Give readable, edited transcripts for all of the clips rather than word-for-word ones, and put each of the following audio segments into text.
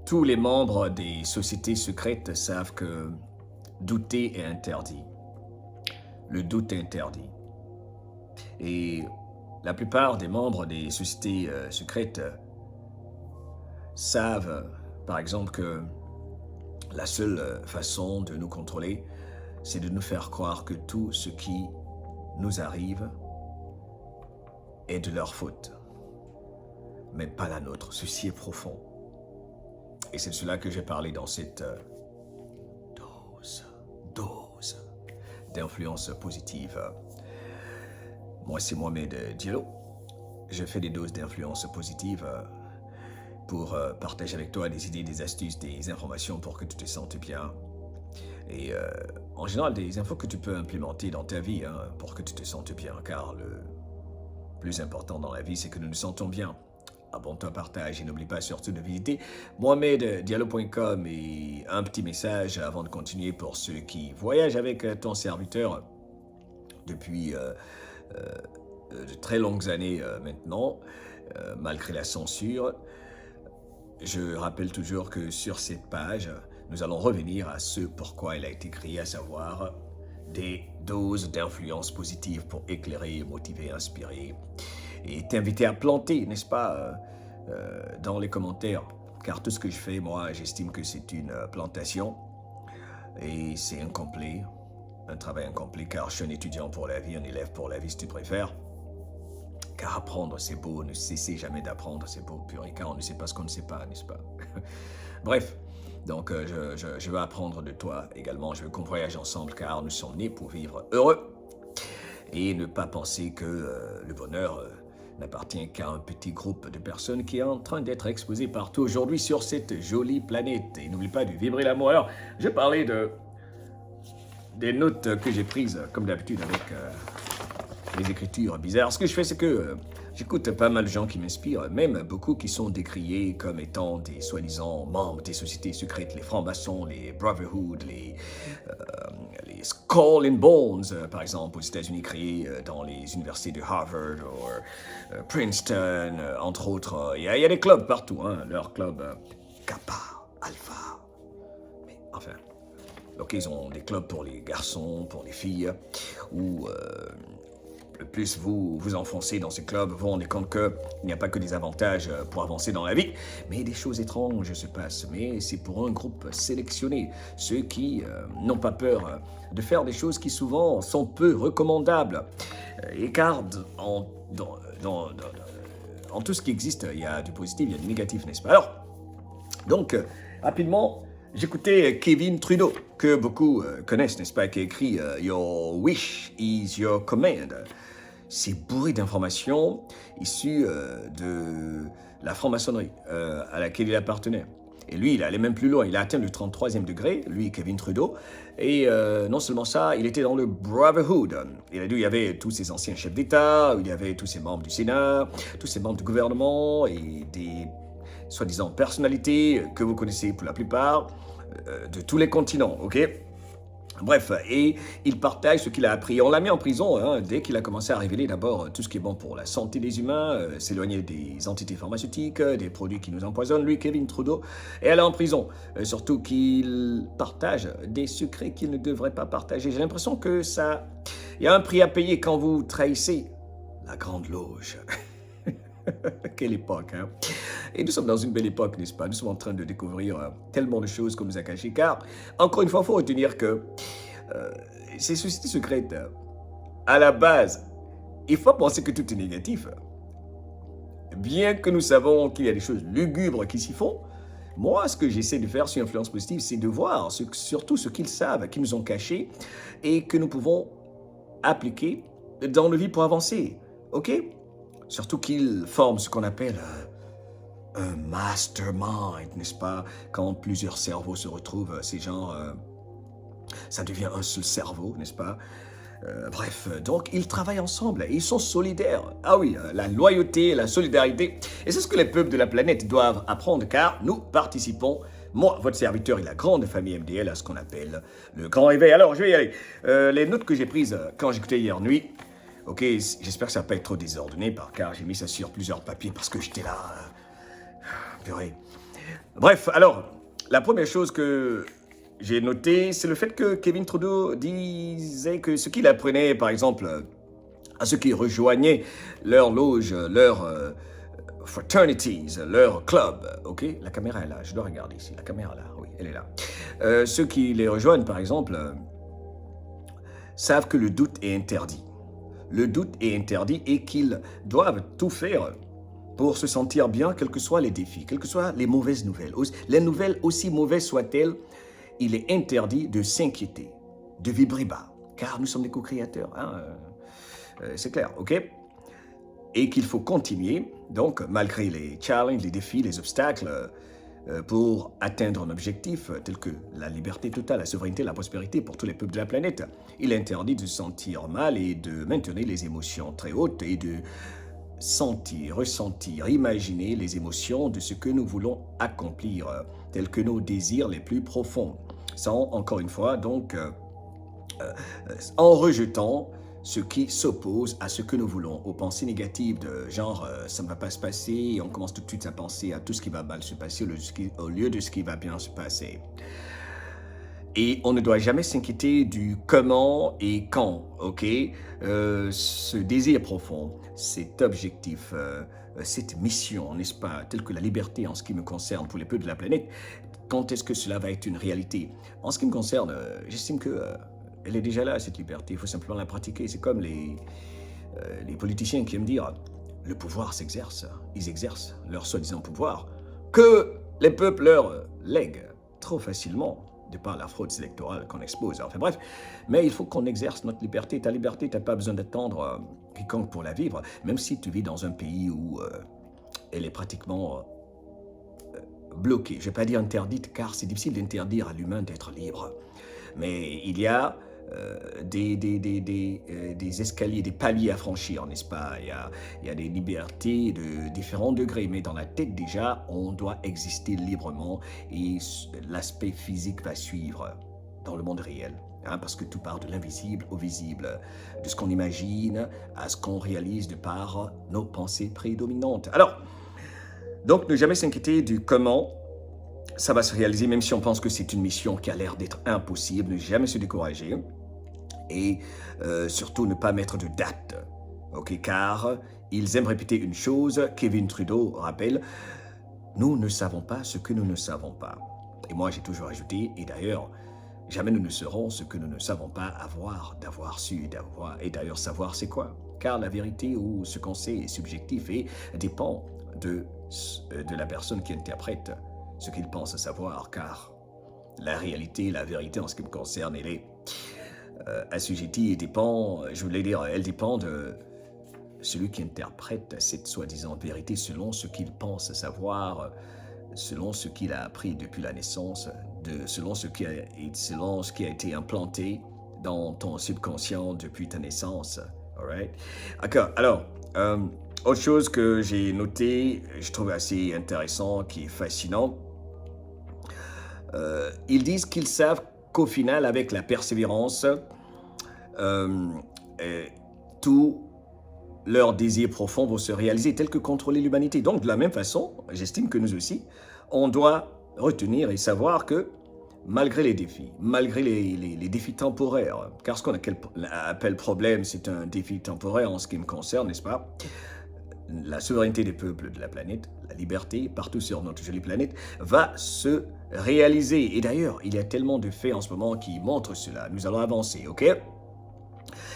Tous les membres des sociétés secrètes savent que douter est interdit. Le doute est interdit. Et la plupart des membres des sociétés secrètes savent, par exemple, que la seule façon de nous contrôler, c'est de nous faire croire que tout ce qui nous arrive est de leur faute, mais pas la nôtre. Ceci est profond. Et c'est de cela que j'ai parlé dans cette dose d'influence positive. Moi, c'est Mohamed Diallo. Je fais des doses d'influence positive pour partager avec toi des idées, des astuces, des informations pour que tu te sentes bien. Et en général, des infos que tu peux implémenter dans ta vie pour que tu te sentes bien, car le plus important dans la vie, c'est que nous nous sentons bien. Abonne-toi, partage et n'oublie pas surtout de visiter mohameddiallo.com et un petit message avant de continuer pour ceux qui voyagent avec ton serviteur depuis de très longues années maintenant, malgré la censure. Je rappelle toujours que sur cette page, nous allons revenir à ce pourquoi elle a été créée, à savoir des doses d'influence positive pour éclairer, motiver, inspirer et t'inviter à planter, n'est-ce pas, dans les commentaires. Car tout ce que je fais, moi, j'estime que c'est une plantation et c'est incomplet, un travail incomplet, car je suis un étudiant pour la vie, un élève pour la vie, si tu préfères. Car apprendre, c'est beau, ne cessez jamais d'apprendre, c'est beau, purée, car on ne sait pas ce qu'on ne sait pas, n'est-ce pas? Bref, donc je veux apprendre de toi également, je veux qu'on voyage ensemble, car nous sommes nés pour vivre heureux et ne pas penser que le bonheur n'appartient qu'à un petit groupe de personnes qui est en train d'être exposé partout aujourd'hui sur cette jolie planète. Et n'oublie pas de vibrer l'amour. Alors, je parlais des notes que j'ai prises, comme d'habitude, avec les écritures bizarres. Ce que je fais, c'est que j'écoute pas mal de gens qui m'inspirent, même beaucoup qui sont décriés comme étant des soi-disant membres des sociétés secrètes, les francs-maçons, les Brotherhood, les Skull and Bones, par exemple, aux États-Unis, créés dans les universités de Harvard ou Princeton, entre autres. Il y a des clubs partout, leurs clubs Kappa, Alpha, mais enfin. Donc ils ont des clubs pour les garçons, pour les filles, où le plus vous vous enfoncez dans ces clubs, vous vous rendez compte qu'il n'y a pas que des avantages pour avancer dans la vie, mais des choses étranges se passent. Mais c'est pour un groupe sélectionné, ceux qui n'ont pas peur de faire des choses qui souvent sont peu recommandables. Et car en tout ce qui existe, il y a du positif, il y a du négatif, n'est-ce pas? Alors, donc, rapidement, j'écoutais Kevin Trudeau, que beaucoup connaissent, n'est-ce pas, qui a écrit « Your wish is your command ». C'est bourré d'informations issues de la franc-maçonnerie à laquelle il appartenait. Et lui, il allait même plus loin, il a atteint le 33e degré, lui, Kevin Trudeau. Et non seulement ça, il était dans le Brotherhood. Il a dit, il y avait tous ces anciens chefs d'État, il y avait tous ces membres du Sénat, tous ces membres du gouvernement et des soi-disant personnalités que vous connaissez pour la plupart, de tous les continents, ok? Bref, et il partage ce qu'il a appris. On l'a mis en prison dès qu'il a commencé à révéler d'abord tout ce qui est bon pour la santé des humains, s'éloigner des entités pharmaceutiques, des produits qui nous empoisonnent, lui, Kevin Trudeau, et aller en prison. Surtout qu'il partage des secrets qu'il ne devrait pas partager. J'ai l'impression que ça... Il y a un prix à payer quand vous trahissez la Grande Loge. Quelle époque, hein? Et nous sommes dans une belle époque, n'est-ce pas? Nous sommes en train de découvrir tellement de choses qu'on nous a cachées, car, encore une fois, il faut retenir que ces sociétés secrètes, à la base, il faut penser que tout est négatif. Bien que nous savons qu'il y a des choses lugubres qui s'y font, moi, ce que j'essaie de faire sur Influence Positive, c'est de voir surtout ce qu'ils savent, qu'ils nous ont caché, et que nous pouvons appliquer dans nos vies pour avancer, ok? Surtout qu'ils forment ce qu'on appelle un mastermind, n'est-ce pas? Quand plusieurs cerveaux se retrouvent, c'est genre, ça devient un seul cerveau, n'est-ce pas? Bref, donc ils travaillent ensemble, et ils sont solidaires. Ah oui, la loyauté, la solidarité, et c'est ce que les peuples de la planète doivent apprendre, car nous participons, moi, votre serviteur et la grande famille MDL, à ce qu'on appelle le grand réveil. Alors, je vais y aller. Les notes que j'ai prises quand j'écoutais hier nuit, ok, j'espère que ça va pas être trop désordonné, car j'ai mis ça sur plusieurs papiers parce que j'étais là. Purée. Bref, alors, la première chose que j'ai notée, c'est le fait que Kevin Trudeau disait que ce qu'il apprenait, par exemple, à ceux qui rejoignaient leur loge, leur fraternities, leur club, ok? La caméra est là, je dois regarder ici, la caméra est là, oui, elle est là. Ceux qui les rejoignent, par exemple, savent que le doute est interdit. Le doute est interdit et qu'ils doivent tout faire pour se sentir bien, quels que soient les défis, quelles que soient les mauvaises nouvelles. Les nouvelles, aussi mauvaises soient-elles, il est interdit de s'inquiéter, de vibrer bas, car nous sommes des co-créateurs, hein, c'est clair, ok? Et qu'il faut continuer, donc, malgré les challenges, les défis, les obstacles, pour atteindre un objectif tel que la liberté totale, la souveraineté, la prospérité pour tous les peuples de la planète. Il est interdit de se sentir mal et de maintenir les émotions très hautes et de sentir, ressentir, imaginer les émotions de ce que nous voulons accomplir, tels que nos désirs les plus profonds, sans, encore une fois, donc, en rejetant ce qui s'oppose à ce que nous voulons, aux pensées négatives de genre ça ne va pas se passer, et on commence tout de suite à penser à tout ce qui va mal se passer au lieu de ce qui va bien se passer. Et on ne doit jamais s'inquiéter du comment et quand, ok? Ce désir profond, cet objectif, cette mission, n'est-ce pas, telle que la liberté en ce qui me concerne pour les peuples de la planète, quand est-ce que cela va être une réalité? En ce qui me concerne, j'estime que elle est déjà là, cette liberté, il faut simplement la pratiquer. C'est comme les politiciens qui aiment dire le pouvoir s'exerce, ils exercent leur soi-disant pouvoir, que les peuples leur lèguent trop facilement de par la fraude électorale qu'on expose. Enfin bref, mais il faut qu'on exerce notre liberté. Ta liberté, tu n'as pas besoin d'attendre quiconque pour la vivre, même si tu vis dans un pays où elle est pratiquement bloquée. Je ne vais pas dire interdite, car c'est difficile d'interdire à l'humain d'être libre. Mais il y a des escaliers, des paliers à franchir, n'est-ce pas? Il y a des libertés de différents degrés, mais dans la tête déjà, on doit exister librement et l'aspect physique va suivre dans le monde réel. Hein, parce que tout part de l'invisible au visible, de ce qu'on imagine à ce qu'on réalise de par nos pensées prédominantes. Alors, donc ne jamais s'inquiéter du comment ça va se réaliser, même si on pense que c'est une mission qui a l'air d'être impossible, ne jamais se décourager et surtout ne pas mettre de date, ok, car ils aiment répéter une chose, Kevin Trudeau rappelle, nous ne savons pas ce que nous ne savons pas. Et moi j'ai toujours ajouté, et d'ailleurs, jamais nous ne serons ce que nous ne savons pas d'avoir su, et d'ailleurs savoir c'est quoi. Car la vérité ou ce qu'on sait est subjectif et dépend de la personne qui interprète ce qu'il pense savoir, car la réalité, la vérité en ce qui me concerne, elle est assujettie et dépend, je voulais dire, elle dépend de celui qui interprète cette soi-disant vérité selon ce qu'il pense savoir, selon ce qu'il a appris depuis la naissance, selon ce qui a été implanté dans ton subconscient depuis ta naissance. Alright? D'accord, alors, autre chose que j'ai noté, je trouve assez intéressant, qui est fascinant, ils disent qu'ils savent qu'au final, avec la persévérance, tous leurs désirs profonds vont se réaliser, tels que contrôler l'humanité. Donc, de la même façon, j'estime que nous aussi, on doit retenir et savoir que, malgré les défis, malgré les défis temporaires, car ce qu'on appelle problème, c'est un défi temporaire en ce qui me concerne, n'est-ce pas? La souveraineté des peuples de la planète, la liberté, partout sur notre jolie planète, va se réaliser. Et d'ailleurs, il y a tellement de faits en ce moment qui montrent cela. Nous allons avancer, ok?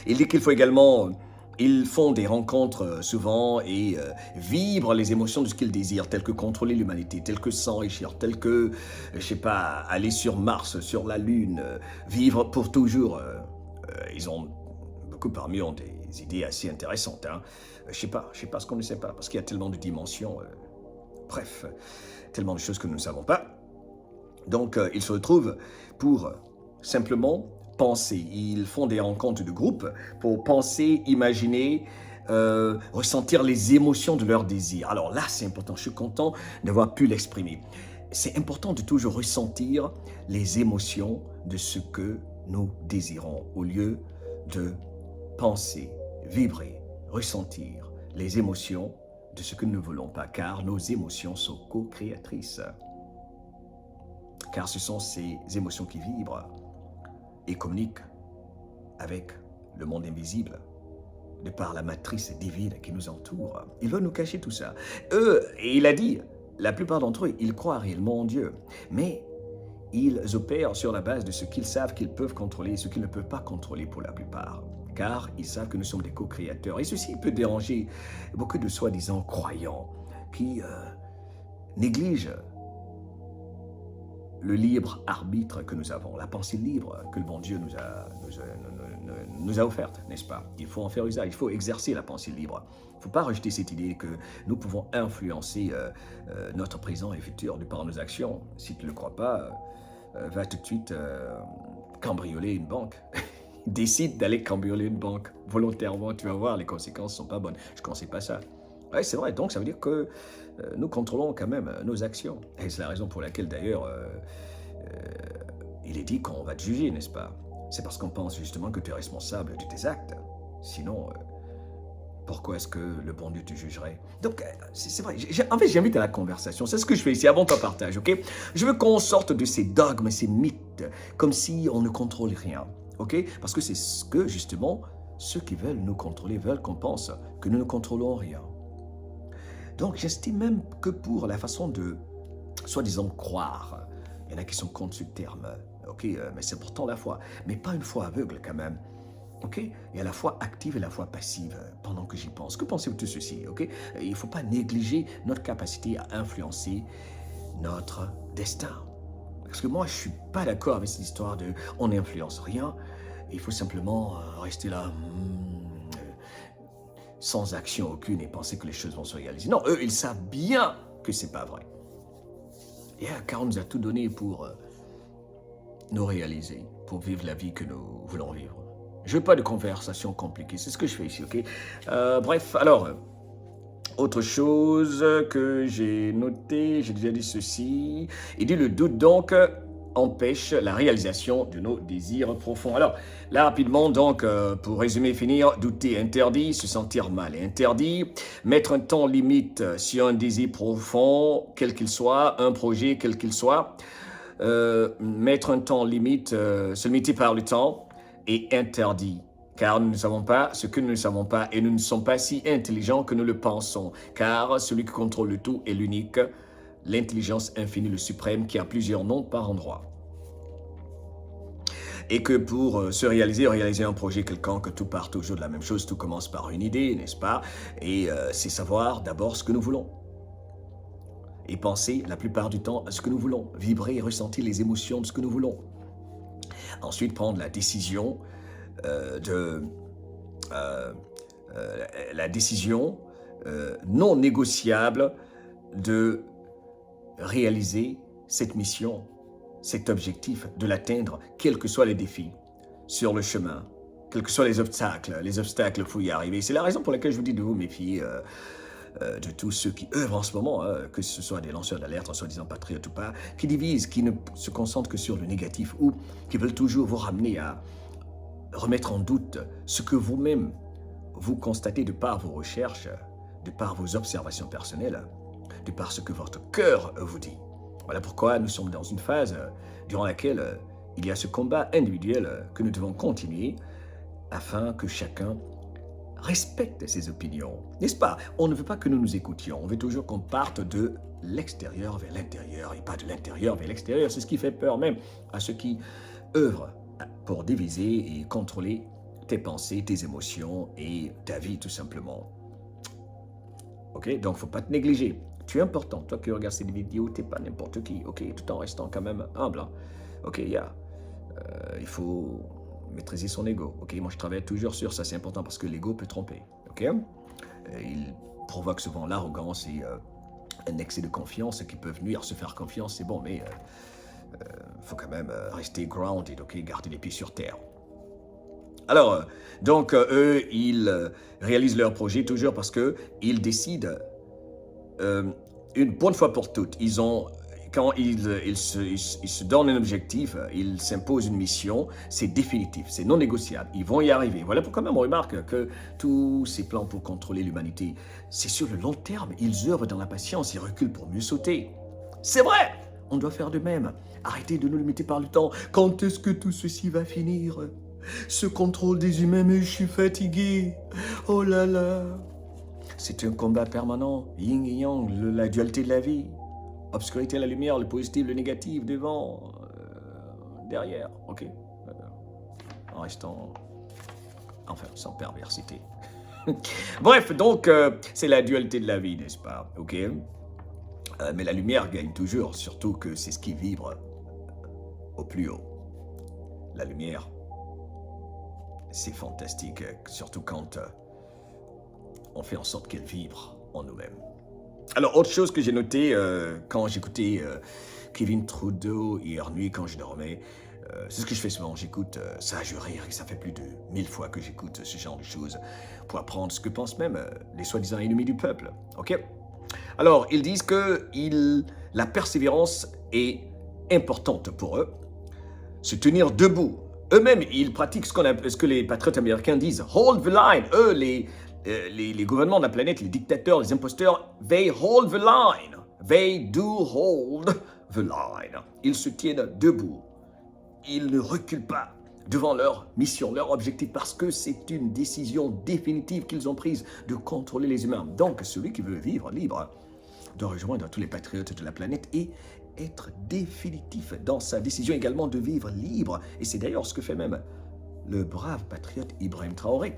Il dit qu'il faut également... Ils font des rencontres souvent et vibrent les émotions de ce qu'ils désirent, telles que contrôler l'humanité, telles que s'enrichir, telles que, je sais pas, aller sur Mars, sur la Lune, vivre pour toujours. Ils ont, beaucoup parmi eux ont des idées assez intéressantes. Hein. Je sais pas ce qu'on ne sait pas, parce qu'il y a tellement de dimensions, bref, tellement de choses que nous ne savons pas. Donc, ils se retrouvent pour simplement penser. Ils font des rencontres de groupe pour penser, imaginer, ressentir les émotions de leurs désirs. Alors là, c'est important. Je suis content d'avoir pu l'exprimer. C'est important de toujours ressentir les émotions de ce que nous désirons, au lieu de penser, vibrer, ressentir les émotions de ce que nous ne voulons pas, car nos émotions sont co-créatrices. car ce sont ces émotions qui vibrent et communiquent avec le monde invisible, de par la matrice divine qui nous entoure. Ils veulent nous cacher tout ça. Et il a dit, la plupart d'entre eux, ils croient réellement en Dieu, mais ils opèrent sur la base de ce qu'ils savent qu'ils peuvent contrôler et ce qu'ils ne peuvent pas contrôler pour la plupart, car ils savent que nous sommes des co-créateurs. Et ceci peut déranger beaucoup de soi-disant croyants qui négligent le libre arbitre que nous avons, la pensée libre que le bon Dieu nous a offerte, n'est-ce pas? Il faut en faire usage, il faut exercer la pensée libre. Il ne faut pas rejeter cette idée que nous pouvons influencer notre présent et futur de par nos actions. Si tu ne le crois pas, va tout de suite cambrioler une banque. Décide d'aller cambrioler une banque volontairement, tu vas voir, les conséquences ne sont pas bonnes. Je ne conseille pas ça. Oui, c'est vrai, donc ça veut dire que nous contrôlons quand même nos actions. Et c'est la raison pour laquelle d'ailleurs, il est dit qu'on va te juger, n'est-ce pas? C'est parce qu'on pense justement que tu es responsable de tes actes. Sinon, pourquoi est-ce que le bon Dieu te jugerait? Donc, c'est vrai, en fait, j'invite à la conversation. C'est ce que je fais ici, avant ton partage, ok? Je veux qu'on sorte de ces dogmes, ces mythes, comme si on ne contrôle rien, ok? Parce que c'est ce que, justement, ceux qui veulent nous contrôler veulent qu'on pense que nous ne contrôlons rien. Donc, j'estime même que pour la façon de, soi-disant, croire, il y en a qui sont contre ce terme, ok, mais c'est pourtant la foi, mais pas une foi aveugle quand même, ok? Il y a la foi active et la foi passive, pendant que j'y pense. Que pensez-vous de tout ceci, ok? Il ne faut pas négliger notre capacité à influencer notre destin. Parce que moi, je ne suis pas d'accord avec cette histoire de « on n'influence rien », il faut simplement rester là... sans action aucune et penser que les choses vont se réaliser. Non, eux, ils savent bien que c'est pas vrai. Car on nous a tout donné pour nous réaliser, pour vivre la vie que nous voulons vivre. Je veux pas de conversation compliquée, c'est ce que je fais ici, ok? Bref, alors, autre chose que j'ai noté, j'ai déjà dit ceci. Il dit le doute donc empêche la réalisation de nos désirs profonds. Alors, là, rapidement, donc, pour résumer et finir, douter interdit, se sentir mal interdit, mettre un temps limite sur un désir profond, quel qu'il soit, un projet, quel qu'il soit, mettre un temps limite, se limiter par le temps, et interdit. Car nous ne savons pas ce que nous ne savons pas, et nous ne sommes pas si intelligents que nous le pensons, car celui qui contrôle le tout est l'unique, l'intelligence infinie, le suprême, qui a plusieurs noms par endroit. Et que pour se réaliser un projet quelconque, tout part toujours de la même chose, tout commence par une idée, n'est-ce pas? Et c'est savoir d'abord ce que nous voulons. Et penser la plupart du temps à ce que nous voulons, vibrer et ressentir les émotions de ce que nous voulons. Ensuite, prendre la décision non négociable de réaliser cette mission, cet objectif, de l'atteindre, quels que soient les défis sur le chemin, quels que soient les obstacles, il faut y arriver. C'est la raison pour laquelle je vous dis de vous méfier de tous ceux qui œuvrent en ce moment, que ce soit des lanceurs d'alerte, en soi-disant patriotes ou pas, qui divisent, qui ne se concentrent que sur le négatif ou qui veulent toujours vous ramener à remettre en doute ce que vous-même vous constatez de par vos recherches, de par vos observations personnelles, de par ce que votre cœur vous dit. Voilà pourquoi nous sommes dans une phase durant laquelle il y a ce combat individuel que nous devons continuer afin que chacun respecte ses opinions. N'est-ce pas? On ne veut pas que nous nous écoutions, on veut toujours qu'on parte de l'extérieur vers l'intérieur et pas de l'intérieur vers l'extérieur. C'est ce qui fait peur même à ceux qui œuvrent pour diviser et contrôler tes pensées, tes émotions et ta vie tout simplement. Ok? Donc, il ne faut pas te négliger. Tu es important. Toi qui regardes cette vidéo, tu n'es pas n'importe qui. Ok? Tout en restant quand même humble. Ok? Il faut maîtriser son ego. Ok? Moi, je travaille toujours sur ça. C'est important parce que l'ego peut tromper. Ok? Il provoque souvent l'arrogance et un excès de confiance qui peuvent nuire. Se faire confiance, c'est bon, mais faut quand même rester grounded, ok? Garder les pieds sur terre. Alors, donc, eux, ils réalisent leur projet toujours parce qu'ils décident une bonne fois pour toutes. Quand ils se donnent un objectif, ils s'imposent une mission, c'est définitif, c'est non négociable. Ils vont y arriver. Voilà pourquoi même on remarque que tous ces plans pour contrôler l'humanité, c'est sur le long terme. Ils œuvrent dans la patience, ils reculent pour mieux sauter. C'est vrai! on doit faire de même. Arrêtez de nous limiter par le temps. Quand est-ce que tout ceci va finir? Ce contrôle des humains, mais je suis fatigué. Oh là là. C'est un combat permanent, yin et yang, la dualité de la vie. Obscurité, la lumière, le positif, le négatif, devant, derrière, ok. En restant, enfin, sans perversité. Bref, donc, c'est la dualité de la vie, n'est-ce pas, ok. Mais la lumière gagne toujours, surtout que c'est ce qui vibre au plus haut. La lumière, c'est fantastique, surtout quand on fait en sorte qu'elle vibre en nous-mêmes. Alors, autre chose que j'ai noté quand j'écoutais Kevin Trudeau hier nuit, quand je dormais, c'est ce que je fais souvent, j'écoute ça, je rire, et ça fait plus de 1000 fois que j'écoute ce genre de choses pour apprendre ce que pensent même les soi-disant ennemis du peuple, ok? Alors, ils disent que la persévérance est importante pour eux, se tenir debout. Eux-mêmes, ils pratiquent ce que les patriotes américains disent, hold the line. Eux, les gouvernements de la planète, les dictateurs, les imposteurs, they hold the line. They do hold the line. Ils se tiennent debout. Ils ne reculent pas devant leur mission, leur objectif, parce que c'est une décision définitive qu'ils ont prise de contrôler les humains. Donc, celui qui veut vivre libre doit rejoindre tous les patriotes de la planète et être définitif dans sa décision également de vivre libre. Et c'est d'ailleurs ce que fait même le brave patriote Ibrahim Traoré.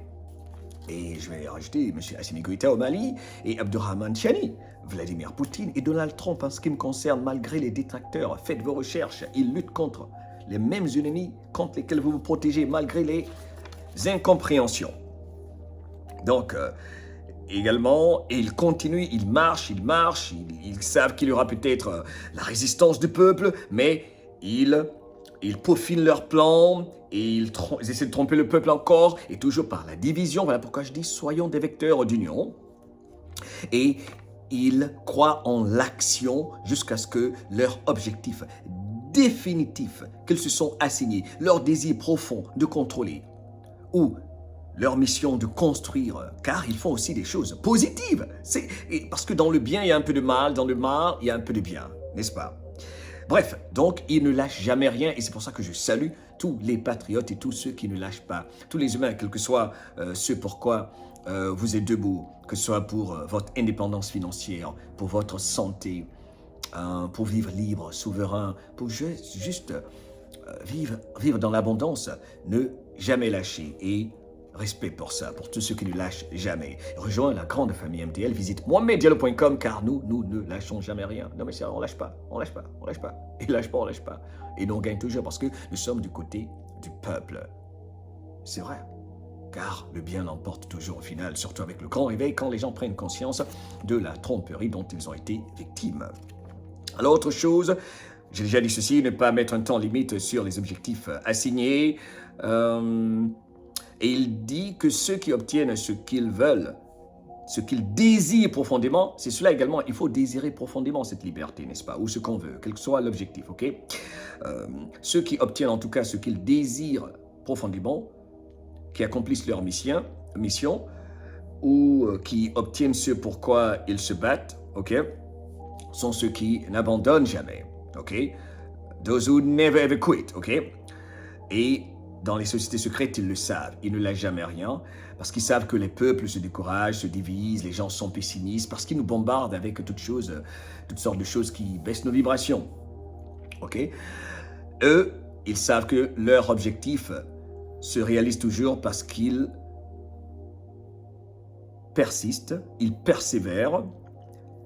Et je vais rajouter M. Assimi Goïta au Mali et Abdurrahman Tiani, Vladimir Poutine et Donald Trump. En ce qui me concerne, malgré les détracteurs, faites vos recherches. Ils luttent contre les mêmes ennemis contre lesquels vous vous protégez, malgré les incompréhensions. Donc, également, ils continuent, ils marchent, ils savent qu'il y aura peut-être la résistance du peuple, mais ils peaufinent leur plan et ils essaient de tromper le peuple encore, et toujours par la division. Voilà pourquoi je dis soyons des vecteurs d'union. Et ils croient en l'action jusqu'à ce que leur objectif définitif qu'ils se sont assignés, leur désir profond de contrôler, ou leur mission de construire, car ils font aussi des choses positives. Parce que dans le bien, il y a un peu de mal, dans le mal, il y a un peu de bien, n'est-ce pas? Bref, donc, ils ne lâchent jamais rien, et c'est pour ça que je salue tous les patriotes et tous ceux qui ne lâchent pas, tous les humains, quel que soit ce pourquoi vous êtes debout, que ce soit pour votre indépendance financière, pour votre santé, pour vivre libre, souverain, pour juste vivre dans l'abondance, ne jamais lâcher. Et respect pour ça, pour tous ceux qui ne lâchent jamais. Rejoins la grande famille MTL, visite mohameddiallo.com, car nous ne lâchons jamais rien. Non mais c'est vrai, on lâche pas. Et lâche pas, on lâche pas. Et nous on gagne toujours parce que nous sommes du côté du peuple. C'est vrai. Car le bien l'emporte toujours au final, surtout avec le grand réveil, quand les gens prennent conscience de la tromperie dont ils ont été victimes. Alors, autre chose, j'ai déjà dit ceci, ne pas mettre un temps limite sur les objectifs assignés. Et il dit que ceux qui obtiennent ce qu'ils veulent, ce qu'ils désirent profondément, c'est cela également, il faut désirer profondément cette liberté, n'est-ce pas? Ou ce qu'on veut, quel que soit l'objectif, ok? Ceux qui obtiennent en tout cas ce qu'ils désirent profondément, qui accomplissent leur mission, ou qui obtiennent ce pourquoi ils se battent, ok? Sont ceux qui n'abandonnent jamais, ok? Those who never ever quit, ok? Et dans les sociétés secrètes, ils le savent, ils ne lâchent jamais rien, parce qu'ils savent que les peuples se découragent, se divisent, les gens sont pessimistes, parce qu'ils nous bombardent avec toutes sortes de choses qui baissent nos vibrations, ok? Eux, ils savent que leur objectif se réalise toujours parce qu'ils persistent, ils persévèrent.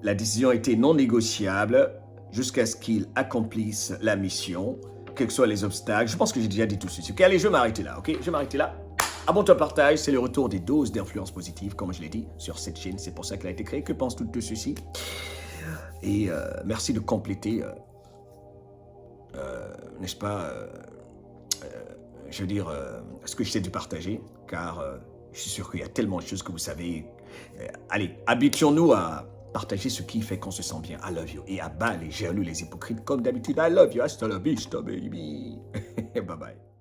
La décision a été non négociable jusqu'à ce qu'ils accomplissent la mission, quels que soient les obstacles. Je pense que j'ai déjà dit tout ceci. Ok, allez, je vais m'arrêter là, ok? Je vais m'arrêter là. Abonne-toi, partage, c'est le retour des doses d'influence positive, comme je l'ai dit, sur cette chaîne. C'est pour ça qu'elle a été créée. Que penses-tu de ceci? Et merci de compléter, n'est-ce pas, je veux dire, ce que j'essaie de partager, car je suis sûr qu'il y a tellement de choses que vous savez. Allez, habituons-nous à partager ce qui fait qu'on se sent bien. I love you. Et à bas les jaloux, les hypocrites, comme d'habitude. I love you. Hasta la vista, baby. Bye bye.